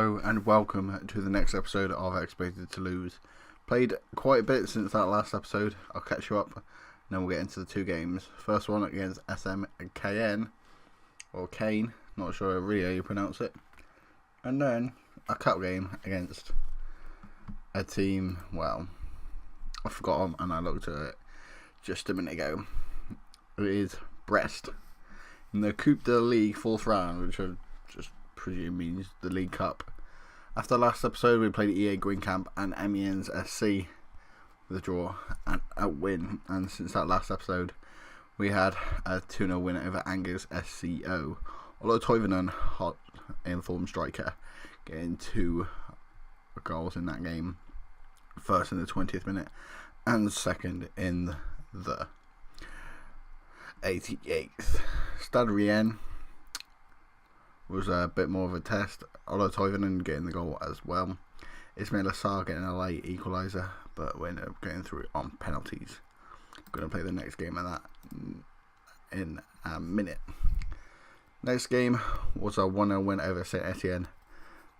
Hello and welcome to the next episode of Expected to Lose. Played quite a bit since that last episode. I'll catch you up and then we'll get into the two games. First one against SMKN, or Kane, not sure really how you pronounce it. And then a cup game against a team, well, I forgot them and I looked at it just a minute ago. It is Brest in the Coupe de Ligue 4th round, which I just presume means the League Cup. After last episode, we played EA Green Camp and Amiens SC with a draw and a win. And since that last episode, we had a 2-0 win over Angers SCO. Although Toivonen, hot informed striker, getting 2 goals in that game. First in the 20th minute and second in the 88th. Stade Rien was a bit more of a test. Although Toivonen getting the goal as well. Ismail Assar getting a late equaliser, but we ended up getting through on penalties. Going to play the next game of that in a minute. Next game was a 1-0 win over Saint Etienne.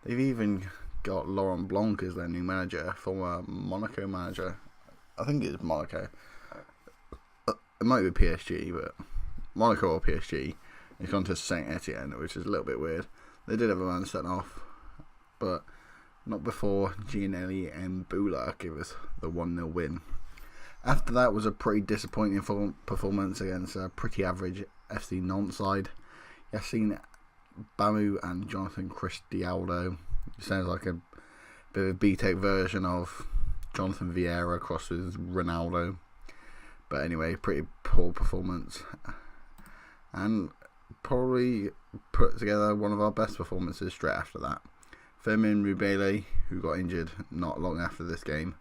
They've even got Laurent Blanc as their new manager, former Monaco manager. I think it's Monaco. It might be PSG, but Monaco or PSG. He's gone to Saint Etienne, which is a little bit weird. They did have a man sent off, but not before Gianelli and Bula gave us the 1-0 win. After that was a pretty disappointing performance against a pretty average FC Nantes side. Yassine Bamu and Jonathan Cristialdo. Sounds like a bit of a B-Tech version of Jonathan Vieira crossed with Ronaldo. But anyway, pretty poor performance. And probably put together one of our best performances straight after that. Firmin Rubele, who got injured not long after this game.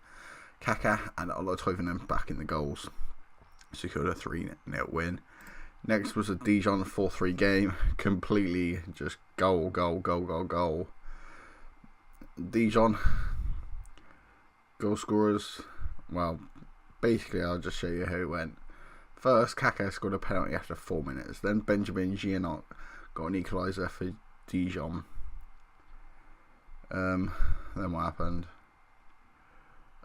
Kaka and Ola Toivonen back in the goals. Secured a 3-0 win. Next was a Dijon 4-3 game. Completely just goal. Dijon goal scorers. Well, basically I'll just show you how it went. First, Kaka scored a penalty after 4 minutes. Then Benjamin Gionot got an equaliser for Dijon. Then what happened?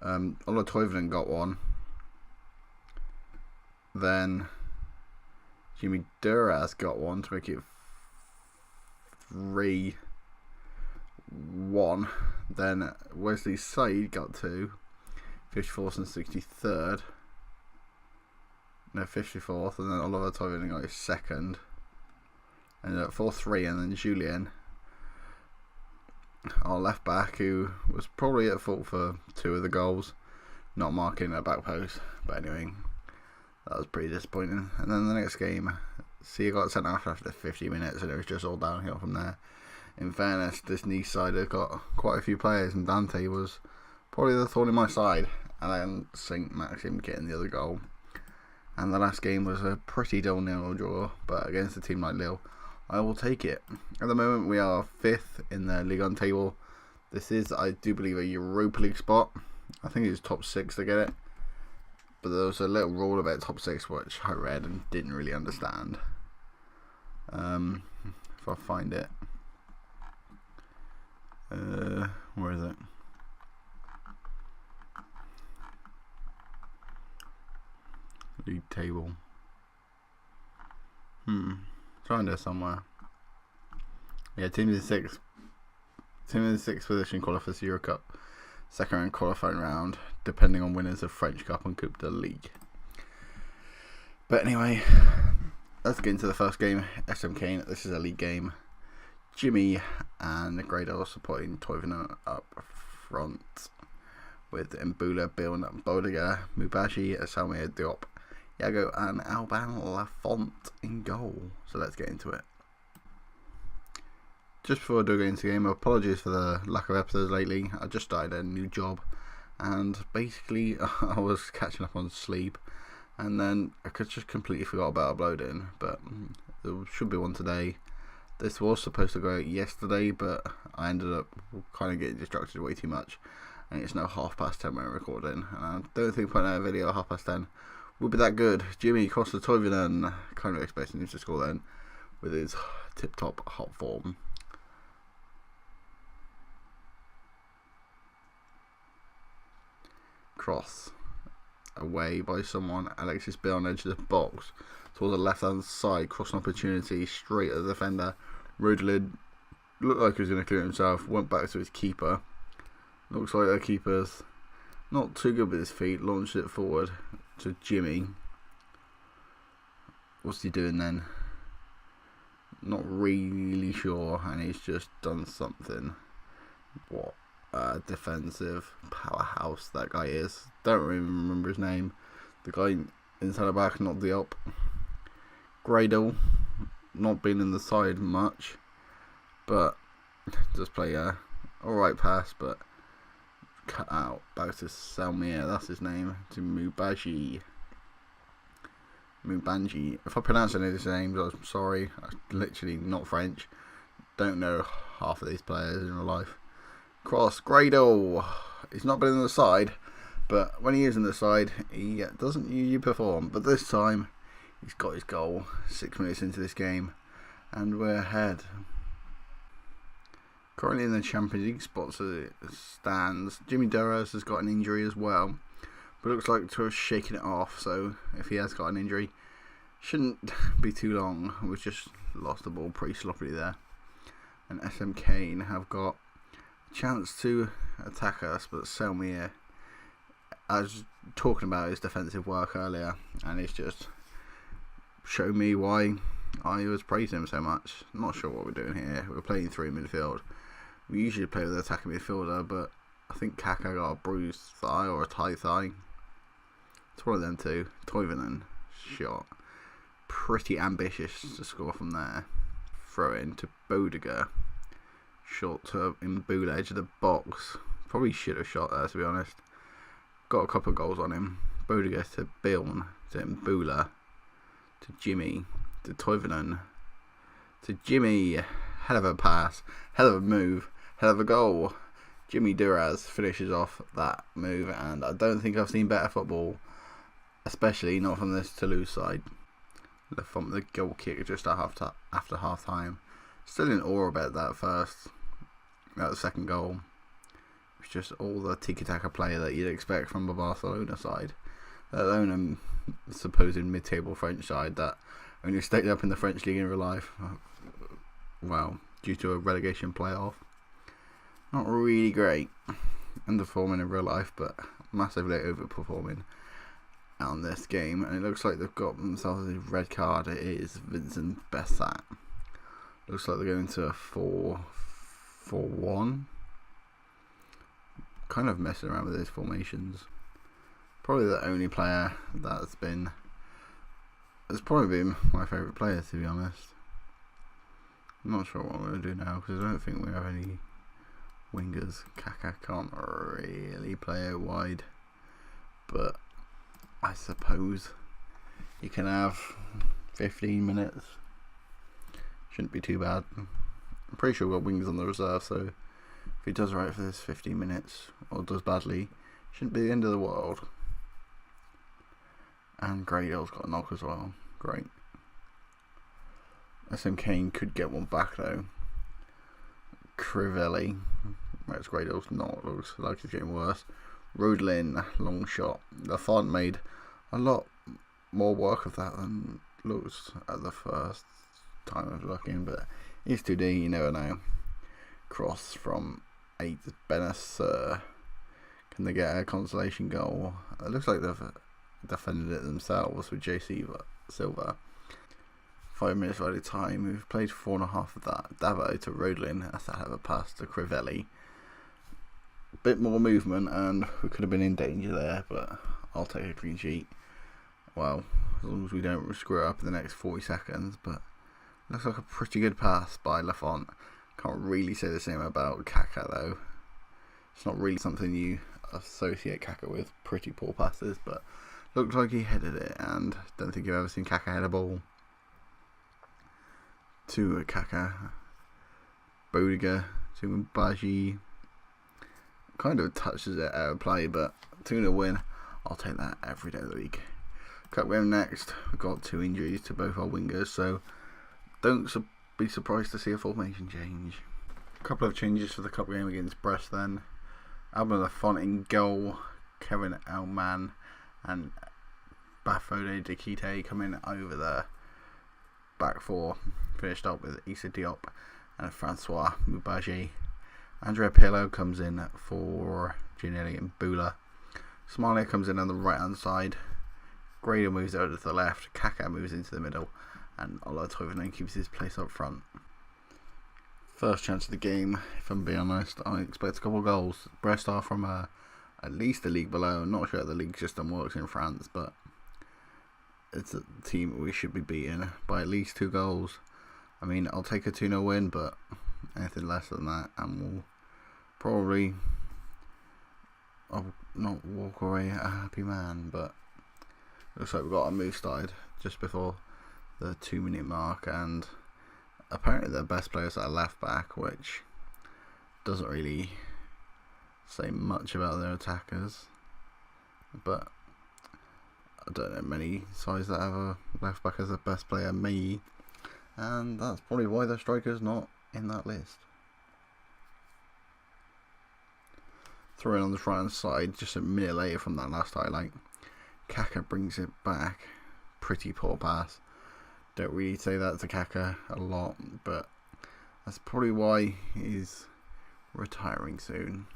Ola Toivonen got one. Then Jimmy Duras got one to make it 3-1. Then Wesley Said got 2. 54th and 63rd. No, 54th, and then Oliver Toivonen got his second. And at 4-3, and then Julien, our left back, who was probably at fault for 2 of the goals, not marking at back post. But anyway, that was pretty disappointing. And then the next game, Sia got sent off after 50 minutes, and it was just all downhill from there. In fairness, this Nice side have got quite a few players, and Dante was probably the thorn in my side. And then Saint Maxim getting the other goal. And the last game was a pretty dull 0-0 draw, but against a team like Lille, I will take it. At the moment, we are 5th in the Ligue 1 table. This is, I do believe, a Europa League spot. I think it's top 6 to get it. But there was a little rule about top 6 which I read and didn't really understand. If I find it. Where is it? League table. Find it somewhere. Yeah, team in the 6th position qualifies for Euro Cup. Second round qualifying round, depending on winners of French Cup and Coupe de Ligue. But anyway, let's get into the first game. SMK. This is a league game. Jimmy and Gradle supporting Toivonen up front, with Mbula, Bill, Bodiger, Mubashi, Asalmea Diop, Yago and Alban Lafont in goal. So let's get into it. Just before I do get into the game, apologies for the lack of episodes lately. I just started a new job and basically I was catching up on sleep and then I just completely forgot about uploading, but there should be one today. This was supposed to go out yesterday, but I ended up kind of getting distracted way too much and it's now 10:30 when I'm recording, and I don't think putting out a video at 10:30 would be that good. Jimmy Costa Toivonen, kind of expecting him to score then with his tip-top hot form. cross away by someone. Alexis Bill on the edge of the box towards the left hand side, crossing opportunity straight at the defender. Rudlin looked like he was going to clear himself, went back to his keeper. Looks like the keeper's not too good with his feet, launched it forward to Jimmy. What's he doing then? Not really sure, and he's just done something. What a defensive powerhouse that guy is. Don't even remember his name. The guy inside the back, not the up. Gradle, not been in the side much, but just play a alright pass, but cut out back to Selmir, that's his name, to Mubanji. If I pronounce any of these names, I'm sorry. I'm literally not French. Don't know half of these players in real life. Cross, Gradle. He's not been in the side, but when he is in the side, he doesn't usually perform. But this time, he's got his goal. 6 minutes into this game, and we're ahead. Currently in the Champions League spots as it stands. Jimmy Duras has got an injury as well, but looks like to have shaken it off. So if he has got an injury, shouldn't be too long. We've just lost the ball pretty sloppily there. And SM Kane have got a chance to attack us, but Selmir, I was talking about his defensive work earlier, and it's just showed me why I was praising him so much. I'm not sure what we're doing here. We're playing 3 midfield. We usually play with an attacking midfielder, but I think Kaka got a bruised thigh or a tight thigh. It's one of them two. Toivonen shot. Pretty ambitious to score from there. Throw in to Bodiger. Short to Mbula, edge of the box. Probably should have shot there, to be honest. Got a couple of goals on him. Bodiger to Biln. To Mbula. To Jimmy. To Toivonen. To Jimmy. Hell of a pass. Hell of a move. Hell of a goal. Jimmy Duras finishes off that move, and I don't think I've seen better football, especially not from this Toulouse side. From the goal kick just after half time. Still in awe about that second goal. It's just all the tiki-taka play that you'd expect from the Barcelona side, let alone a supposed mid-table French side that only stayed up in the French league in real life. Well, due to a relegation playoff. Not really great. Underperforming in real life, but massively overperforming on this game. And it looks like they've got themselves a red card. It is Vincent Bessat. Looks like they're going to a 4-4-1. Kind of messing around with these formations. Probably the only player that's probably been my favourite player, to be honest. I'm not sure what I'm going to do now, because I don't think we have any wingers. Kaka can't really play out wide, but I suppose you can have 15 minutes. Shouldn't be too bad. I'm pretty sure we've got wingers on the reserve, so if he does right for this 15 minutes, or does badly, shouldn't be the end of the world. And Gradle's got a knock as well. Great. SM Kane could get one back though. Crivelli. That's Gradle's not. Looks like it's getting worse. Rudlin, long shot. The font made a lot more work of that than looks at the first time I was looking, but he's 2D, you never know. Cross from 8 Benacer. Can they get a consolation goal? It looks like they've defended it themselves with JC Silva. 5 minutes added time. We've played 4.5 of that. Davo to Rodlin. That's that have a pass to Crivelli. Bit more movement, and we could have been in danger there, but I'll take a clean sheet. Well, as long as we don't screw it up in the next 40 seconds. But looks like a pretty good pass by Lafont. Can't really say the same about Kaka though. It's not really something you associate Kaka with. Pretty poor passes, but looks like he headed it, and don't think you've ever seen Kaka head a ball. To Kaka. Bodiger to Mbaji. Kind of touches it out of play, but 2-0 win. I'll take that every day of the week. Cup game next. We've got 2 injuries to both our wingers, so don't be surprised to see a formation change. A couple of changes for the cup game against Brest then. Alban Lafont in goal. Kevin Elman and Bafode Dikite coming over the back four. Finished up with Issa Diop and Francois Moubaji. Andrea Pirlo comes in for Giannelli and Bula. Somalia comes in on the right hand side. Grado moves over to the left. Kaka moves into the middle. And Ola Toivonen keeps his place up front. First chance of the game, if I'm being honest, I expect a couple of goals. Brest are from at least the league below. I'm not sure if the league system works in France, but it's a team we should be beating by at least 2 goals. I mean, I'll take a 2-0 win, but anything less than that, and we'll probably, I'll not walk away a happy man, but looks like we've got a move started just before the 2-minute mark, and apparently their best players are left back, which doesn't really say much about their attackers, but I don't know many sides that have a left back as a best player, me, and that's probably why their striker's not in that list. Throw in on the right hand side just a minute later from that last highlight. Kaka brings it back. Pretty poor pass. Don't really say that to Kaka a lot, but that's probably why he's retiring soon.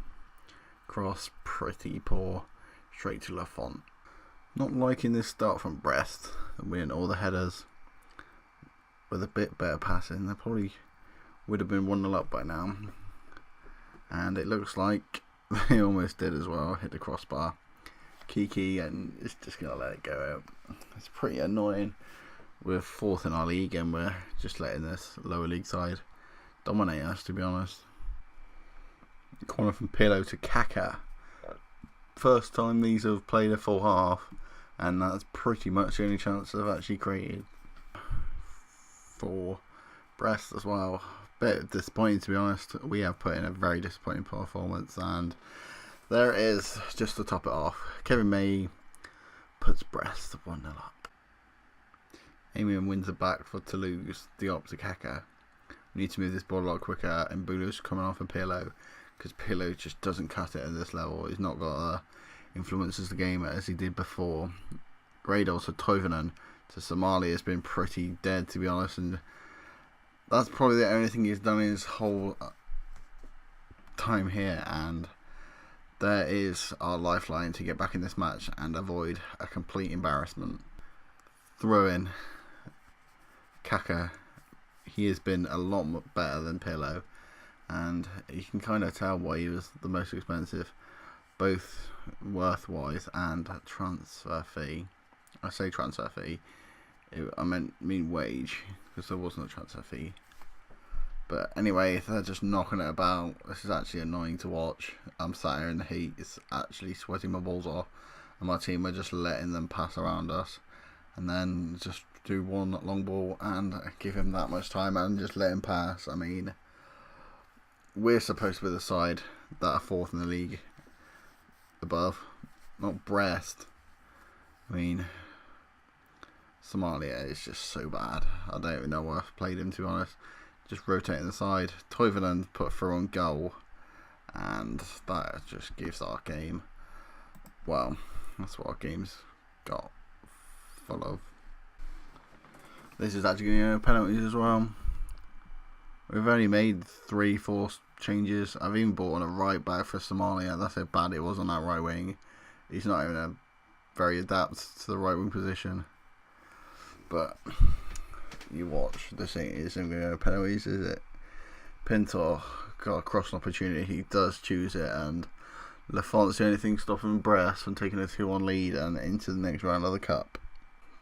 Cross, pretty poor. Straight to Lafont. Not liking this start from Brest. Winning all the headers. With a bit better passing, they probably would have been 1-0 up by now. And it looks like they almost did as well. Hit the crossbar. Kiki, and it's just going to let it go out. It's pretty annoying. We're 4th in our league and we're just letting this lower league side dominate us, to be honest. Corner from Pirlo to Kaka. First time these have played a full half, and that's pretty much the only chance they've actually created. For Brest as well. Bit disappointing, to be honest. We have put in a very disappointing performance, and there it is, just to top it off. Kevin May puts Brest 1-0 up. Amiens wins it back for Toulouse. Diop to Kaka. We need to move this ball a lot quicker, and Bulu's coming off of Pirlo, because Pirlo just doesn't cut it at this level. He's not got the influences the game as he did before. Grado to Toivonen to Somalia has been pretty dead, to be honest, and that's probably the only thing he's done in his whole time here, and there is our lifeline to get back in this match and avoid a complete embarrassment. Throw in Kaka. He has been a lot better than Pirlo, and you can kind of tell why he was the most expensive, both worth-wise and transfer fee. I say transfer fee, I mean wage, because there wasn't a transfer fee. But anyway, they're just knocking it about. This is actually annoying to watch. I'm sat here in the heat. It's actually sweating my balls off, and my team are just letting them pass around us, and then just do one long ball and give him that much time and just let him pass. I mean, we're supposed to be the side that are 4th in the league above, not Brest. I mean, Somalia is just so bad. I don't even know why I've played him, to be honest. Just rotating the side. Toivonen put through on goal, and that just gives our game, well, that's what our game's got full of. This is actually going to be penalties as well. We've only made 3-4 changes. I've even brought on a right back for Somalia. That's how bad it was on that right wing. He's not even a very adept to the right wing position. But you watch, this isn't going to go penalties, is it? Pintor got a crossing opportunity. He does choose it, and Lafont's the only thing stopping Brest from taking a 2-1 lead and into the next round of the cup.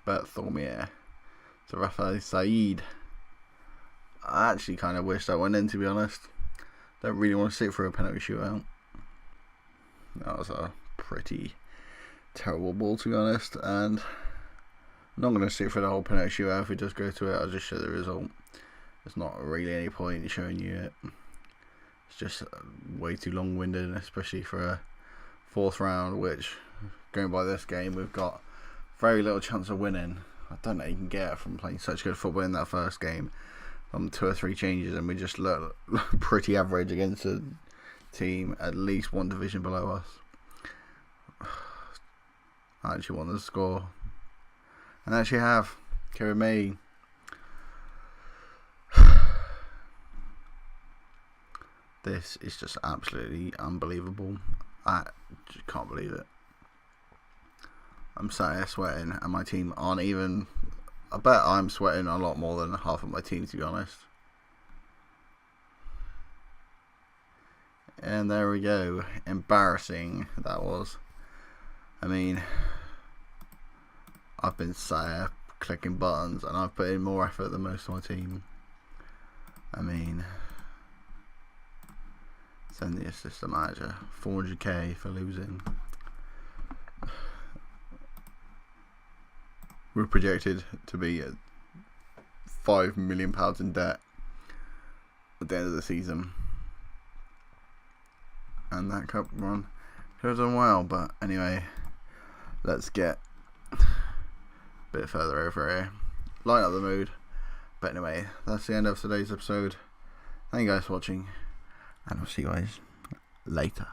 Berthormier to Rafael Said. I actually kind of wish that went in, to be honest. Don't really want to sit through a penalty shootout. That was a pretty terrible ball, to be honest, and I'm not going to sit for the whole penalty shootout. If we just go to it, I'll just show the result. There's not really any point in showing you it. It's just way too long-winded, especially for a 4th round, which, going by this game, we've got very little chance of winning. I don't know you can get from playing such good football in that first game. 2 or 3 changes, and we just look pretty average against a team at least 1 division below us. I actually wanted to score. And I actually have. Carry me. This is just absolutely unbelievable. I just can't believe it. I'm sat here sweating and my team aren't even... I bet I'm sweating a lot more than half of my team, to be honest. And there we go. Embarrassing, that was. I mean, I've been sat here clicking buttons and I've put in more effort than most of my team. I mean, send the assistant manager 400k for losing. We're projected to be at £5 million in debt at the end of the season. And that cup run could have done well, but anyway, let's get a bit further over here. Lighten up the mood. But anyway, that's the end of today's episode. Thank you guys for watching, and I'll see you guys later.